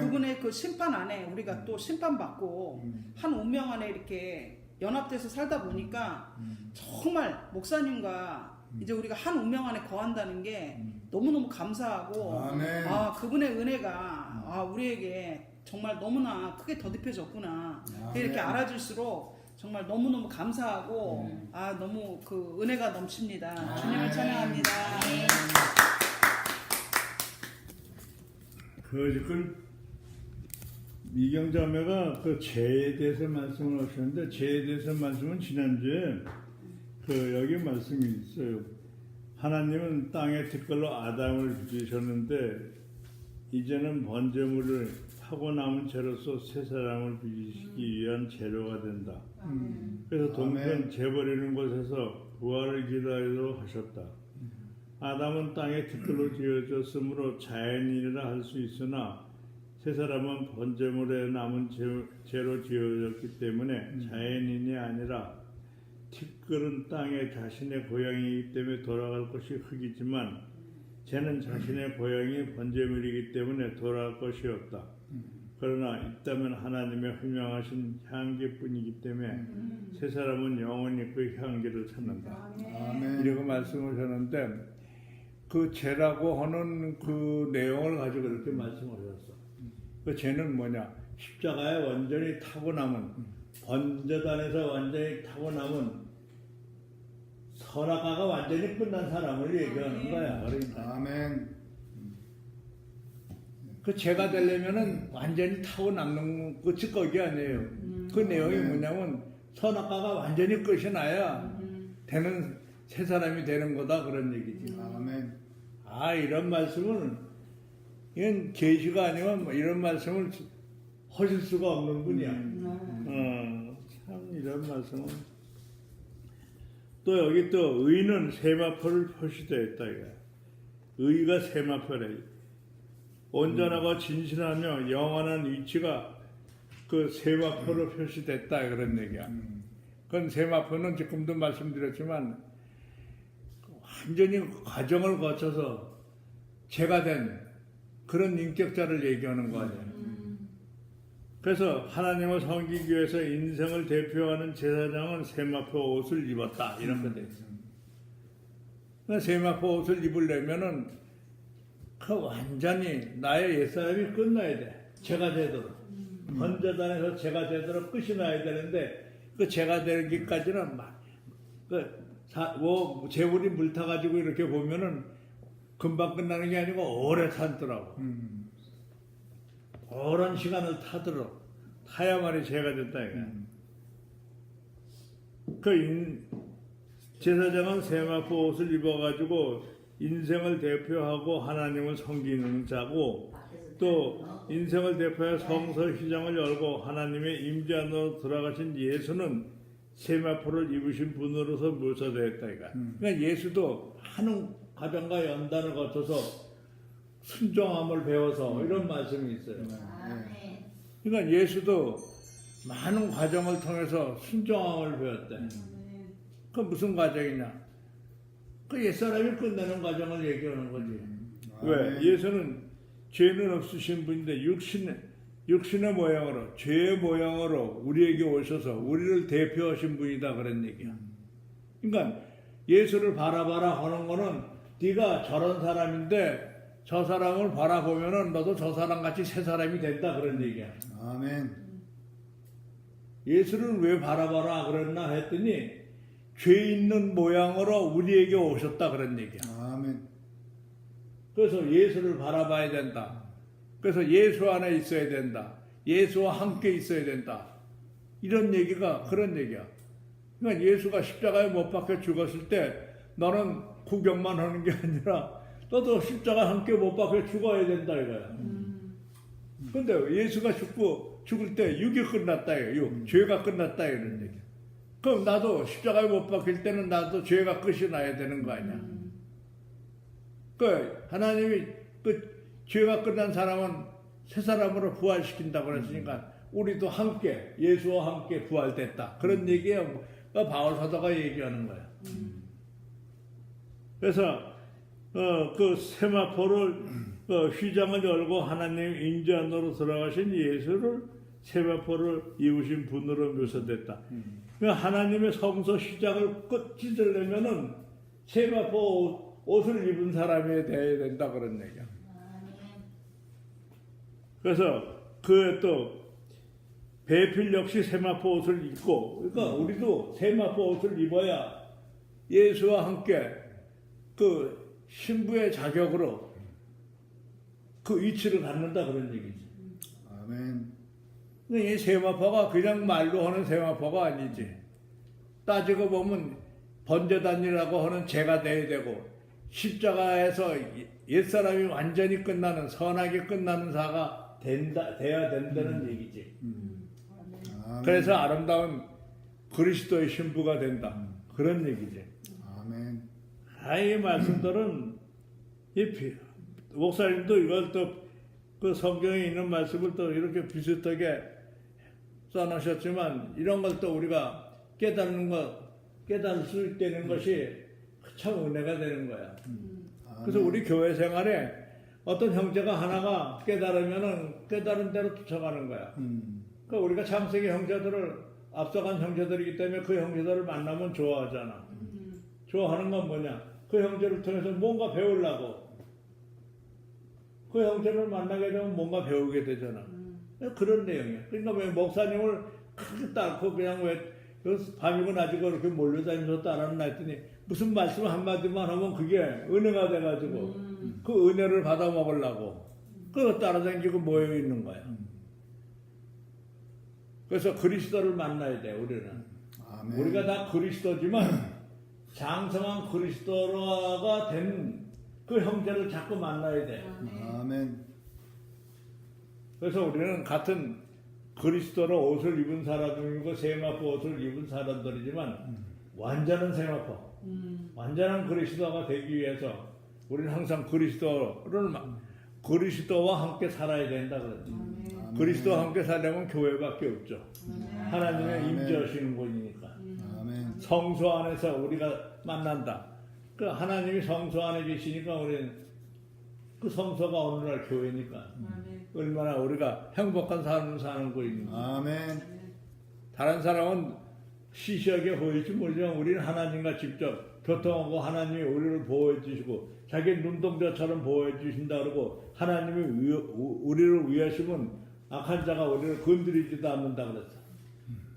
Speaker 3: 그분의 그 심판 안에 우리가 또 심판받고 한 운명 안에 이렇게 연합돼서 살다 보니까 정말 목사님과 이제 우리가 한 운명 안에 거한다는 게 너무너무 감사하고 그분의 은혜가 우리에게 정말 너무나 크게 더딥혀졌구나 이렇게 알아질수록 정말 너무너무 감사하고 너무 그 은혜가 넘칩니다. 주님을 찬양합니다.
Speaker 4: 지금 미경자매가 그 죄에 대해서 말씀을 하셨는데 죄에 대해서 말씀은 지난주에 여기 말씀이 있어요. 하나님은 땅의 티끌로 아담을 빚으셨는데 이제는 번제물을 타고 남은 죄로서 새 사람을 빚으시기 위한 재료가 된다. 그래서 동편 재버리는 곳에서 부활을 기다리도록 하셨다. 아담은 땅의 티끌로 지어졌으므로 자연인이라 할 수 있으나 새 사람은 번제물에 남은 죄로 지어졌기 때문에 자연인이 아니라 티끌은 땅에 자신의 고향이기 때문에 돌아갈 것이 흙이지만 쟤는 자신의 고향이 번제물이기 때문에 돌아갈 것이 없다. 그러나 있다면 하나님의 흠명하신 향기뿐이기 때문에 새 사람은 영원히 그 향기를 찾는다.
Speaker 2: 아멘.
Speaker 4: 이라고 말씀하셨는데 그 죄라고 하는 그 내용을 가지고 그렇게 말씀하셨어. 그 죄는 뭐냐? 십자가에 완전히 타고 남은 번제단에서 완전히 타고 남은 선악과가 완전히 끝난 사람을 얘기하는 거야. 그러니까
Speaker 2: 아멘.
Speaker 4: 그 죄가 되려면은 완전히 타고 남는 끝이 거기 아니에요. 그 내용이 뭐냐면 선악과가 완전히 끝이 나야 되는 새 사람이 되는 거다 그런 얘기지.
Speaker 2: 아멘.
Speaker 4: 아 이런 말씀은 이건 계시가 아니면 뭐 이런 말씀을 하실 수가 없는 분이야. 참 이런 말씀은 또 여기 또 의는 세마포를 표시되어 있다 이거야. 의가 세마포래. 온전하고 진실하며 영원한 위치가 그 세마포로 표시됐다 그런 얘기야. 그건 세마포는 지금도 말씀드렸지만 완전히 과정을 거쳐서 죄가 된 그런 인격자를 얘기하는 거 아니야. 그래서 하나님을 섬기기 위해서 인생을 대표하는 제사장은 세마포 옷을 입었다 이렇게 돼 있어. 그러니까 세마포 옷을 입으려면은 그 완전히 나의 옛사람이 끝나야 돼. 죄가 되도록. 번제단에서 죄가 되도록 끝이 나야 되는데 그 죄가 되기까지는 재물이 물 타가지고 이렇게 보면은 금방 끝나는 게 아니고 오래 타더라고. 오랜 시간을 타도록 타야만이 죄가 됐다 이거야. 제사장은 세마포 옷을 입어가지고 인생을 대표하고 하나님을 섬기는 자고 또 인생을 대표해 성서 휘장을 열고 하나님의 임재 안으로 들어가신 예수는 세마포를 입으신 분으로서 묘사되었다 이거야. 그러니까 예수도 많은 과정과 연단을 거쳐서 순종함을 배워서 이런 말씀이 있어요. 그러니까 예수도 많은 과정을 통해서 순종함을 배웠대. 그 무슨 과정이냐? 그 옛사람이 끝내는 과정을 얘기하는 거지. 왜? 예수는 죄는 없으신 분인데 육신의 모양으로 죄의 모양으로 우리에게 오셔서 우리를 대표하신 분이다 그런 얘기야. 그러니까 예수를 바라봐라 하는 거는 네가 저런 사람인데 저 사람을 바라보면은 너도 저 사람 같이 새 사람이 된다 그런 얘기야.
Speaker 2: 아멘.
Speaker 4: 예수를 왜 바라봐라 그랬나 했더니 죄 있는 모양으로 우리에게 오셨다 그런 얘기야.
Speaker 2: 아멘.
Speaker 4: 그래서 예수를 바라봐야 된다. 그래서 예수 안에 있어야 된다. 예수와 함께 있어야 된다. 이런 얘기가 그런 얘기야. 그러니까 예수가 십자가에 못 박혀 죽었을 때 너는 구경만 하는 게 아니라 너도 십자가 함께 못 박혀 죽어야 된다 이거야. 근데 예수가 죽을 때 육이 끝났다 이거야. 죄가 끝났다 이런 얘기야. 그럼 나도 십자가에 못 박힐 때는 나도 죄가 끝이 나야 되는 거 아니야. 하나님이 죄가 끝난 사람은 새 사람으로 부활시킨다고 그랬으니까 우리도 함께 예수와 함께 부활됐다. 그런 얘기예요. 바울 사도가 얘기하는 거야. 그래서 그 세마포를 휘장을 열고 하나님 임재 안으로 들어가신 예수를 세마포를 입으신 분으로 묘사됐다. 그러니까 하나님의 성소 휘장을 찢으려면은 세마포 옷을 입은 사람이 되어야 된다 그런 얘기야. 그래서 그 또 배필 역시 세마포 옷을 입고, 그러니까 우리도 세마포 옷을 입어야 예수와 함께 그 신부의 자격으로 그 위치를 갖는다 그런 얘기지.
Speaker 2: 아멘.
Speaker 4: 이 세마포가 그냥 말로 하는 세마포가 아니지. 따지고 보면 번제단이라고 하는 죄가 돼야 되고 십자가에서 옛사람이 완전히 끝나는 선하게 끝나는 사가 돼야 된다는 얘기지.
Speaker 2: 아멘.
Speaker 4: 그래서 아름다운 그리스도의 신부가 된다. 그런 얘기지.
Speaker 2: 아멘.
Speaker 4: 이 말씀들은 목사님도 이걸 또 그 성경에 있는 말씀을 또 이렇게 비슷하게 써놓으셨지만 이런 걸 또 우리가 깨달을 수 있다는 것이 참 은혜가 되는 거야. 그래서 우리 교회 생활에 어떤 형제가 하나가 깨달으면은 깨달은 대로 쫓아가는 거야. 그러니까 우리가 창세기 형제들을 앞서간 형제들이기 때문에 그 형제들을 만나면 좋아하잖아. 좋아하는 건 뭐냐? 그 형제를 통해서 뭔가 배우려고. 그 형제를 만나게 되면 뭔가 배우게 되잖아. 그런 내용이야. 그러니까 왜 목사님을 크게 따고 그냥 왜 밤이고 낮이고 이렇게 몰려다니면서 따라는 했더니 무슨 말씀 한마디만 하면 그게 은혜가 돼가지고 그 은혜를 받아 먹으려고 그거 따라다니고 모여 있는 거야. 그래서 그리스도를 만나야 돼 우리는.
Speaker 2: 아멘.
Speaker 4: 우리가 다 그리스도지만 장성한 그리스도가 된 그 형제를 자꾸 만나야 돼.
Speaker 2: 아멘.
Speaker 4: 그래서 우리는 같은 그리스도로 옷을 입은 사람이고 세마포 옷을 입은 사람들이지만 완전한 세마포, 완전한 그리스도가 되기 위해서 우리는 항상 그리스도와 함께 살아야 된다 그러지. 그리스도와 함께 살려면 교회밖에 없죠. 하나님의 임재하시는 곳이니까.
Speaker 2: 아멘.
Speaker 4: 성소 안에서 우리가 만난다. 그 하나님이 성소 안에 계시니까 우리는 그 성소가 오늘날 교회니까 얼마나 우리가 행복한 삶을 사는 거입니다.
Speaker 2: 아멘.
Speaker 4: 다른 사람은 시시하게 보일지 모르지만 우리는 하나님과 직접 교통하고 하나님이 우리를 보호해 주시고 자기 눈동자처럼 보호해 주신다 그러고 하나님이 우리를 위하시면 악한 자가 우리를 건드리지도 않는다 그랬어.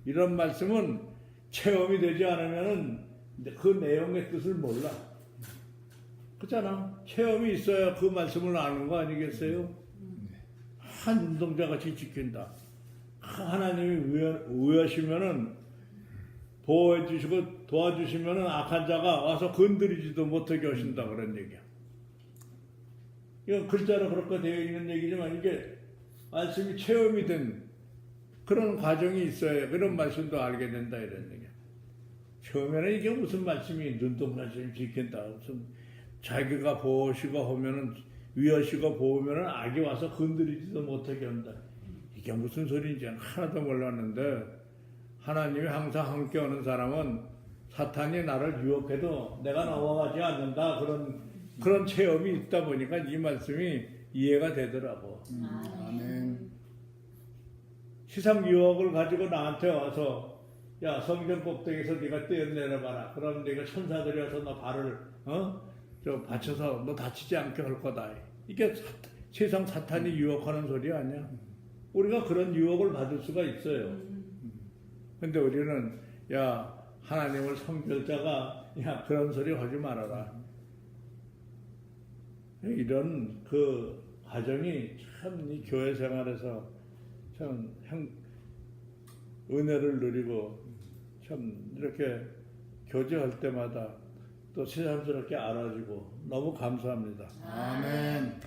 Speaker 4: 이런 말씀은 체험이 되지 않으면은 그 내용의 뜻을 몰라. 그렇잖아. 체험이 있어야 그 말씀을 아는 거 아니겠어요? 한 눈동자같이 지킨다. 하나님이 위하시면은 보호해 주시고 도와주시면은 악한 자가 와서 건드리지도 못하게 하신다 그런 얘기야. 이건 글자로 그렇게 되어 있는 얘기지만 이게 말씀이 체험이 된 그런 과정이 있어야 그런 말씀도 알게 된다 이런 얘기야. 처음에는 이게 무슨 말씀이 눈동자처럼 지킨다. 무슨 자기가 보시고 하면은 위하시고 보면은 악이 와서 건드리지도 못하게 한다. 이게 무슨 소리인지 하나도 몰랐는데 하나님이 항상 함께 하는 사람은 사탄이 나를 유혹해도 내가 넘어가지 않는다. 그런 체험이 있다 보니까 이 말씀이 이해가 되더라고.
Speaker 2: 아멘.
Speaker 4: 시상 유혹을 가지고 나한테 와서 야 성전 꼭대기에서 네가 떼어내려봐라. 그럼 네가 천사들이 와서 너 발을 저 받쳐서 너 다치지 않게 할 거다. 이게 세상 사탄이 유혹하는 소리 아니야. 우리가 그런 유혹을 받을 수가 있어요. 근데 우리는 야 하나님을 섬길 자가 야 그런 소리 하지 말아라. 이런 그 과정이 참 이 교회 생활에서 참 은혜를 누리고 참 이렇게 교제할 때마다 또 새삼스럽게 알아주고 너무 감사합니다.
Speaker 2: 아멘.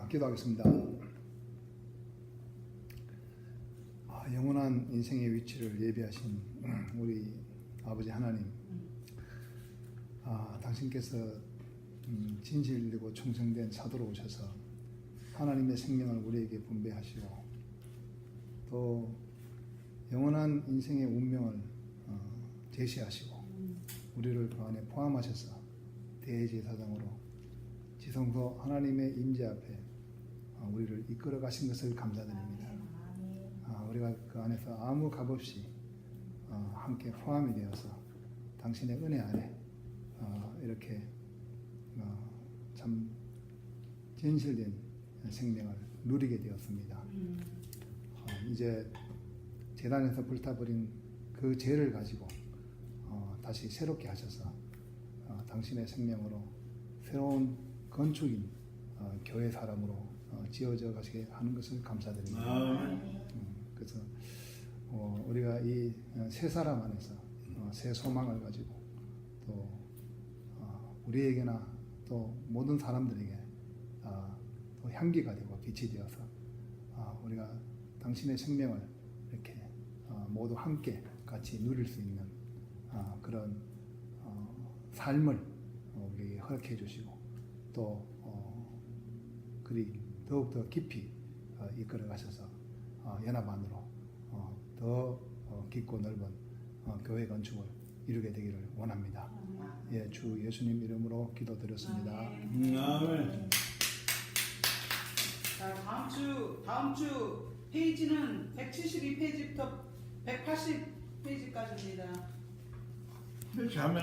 Speaker 2: 기도하겠습니다. 영원한 인생의 위치를 예비하신 우리 아버지 하나님, 당신께서 진실되고 충성된 사도로 오셔서 하나님의 생명을 우리에게 분배하시고 또 영원한 인생의 운명을 제시하시고 우리를 그 안에 포함하셔서 대제사장으로 지성소 하나님의 임재 앞에 우리를 이끌어 가신 것을 감사드립니다. 우리가 그 안에서 아무 값 없이 함께 포함이 되어서 당신의 은혜 안에 이렇게 참 진실된 생명을 누리게 되었습니다. 이제 재단에서 불타버린 그 죄를 가지고 다시 새롭게 하셔서 당신의 생명으로 새로운 건축인 교회 사람으로 지어져 가시게 하는 것을 감사드립니다. 그래서 우리가 이 세 사람 안에서 새 소망을 가지고 또 우리에게나 또 모든 사람들에게 또 향기가 되고 빛이 되어서 우리가 당신의 생명을 이렇게 모두 함께 같이 누릴 수 있는 그런 삶을 우리에게 허락해 주시고 또 그리 더욱더 깊이 이끌어 가셔서 연합 안으로 더 깊고 넓은 교회 건축을 이루게 되기를 원합니다. 예, 주 예수님 이름으로 기도드렸습니다.
Speaker 4: 아멘.
Speaker 3: 자, 다음 주 페이지는 172페이지부터 180페이지까지입니다.
Speaker 4: 자매